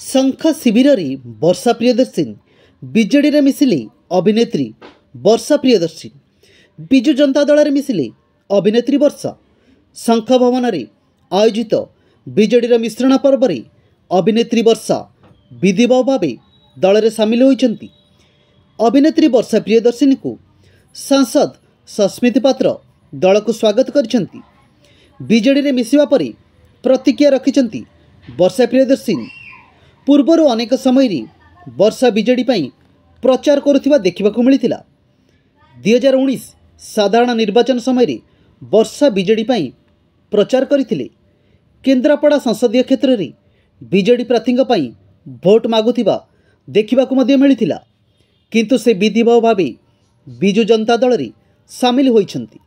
शंख शिविर वर्षा प्रियदर्शिनी बीजेडी रे मिसिले अभिनेत्री वर्षा प्रियदर्शिनी विजु जनता दल रे मिसिले अभिनेत्री वर्षा। शंख भवन रे आयोजित बीजेडी रे मिश्रण पर्व रे अभिनेत्री वर्षा विधिवत भाव दल रे सामिल होइछंती। अभिनेत्री वर्षा प्रियदर्शिनी को सांसद सस्मित पात्र दल को स्वागत करिछंती। बीजेडी रे मिसिबा परे प्रतिक्रिया रखिछंती वर्षा प्रियदर्शिनी। पूर्वर अनेक समय रे वर्षा बीजेडी पई प्रचार करुथिबा देखिबाकू मिलिथिला। 2019 साधारण निर्वाचन समय रे वर्षा बीजेडी पई प्रचार करिथिले। केन्द्रापड़ा संसदीय क्षेत्र रे बीजेडी प्रार्थी पई भोट मागुथिबा देखिबाकू मध्य मिलिथिला, किंतु से विधिवत भावे बिजु जनता दल रे सामिल होइछंती।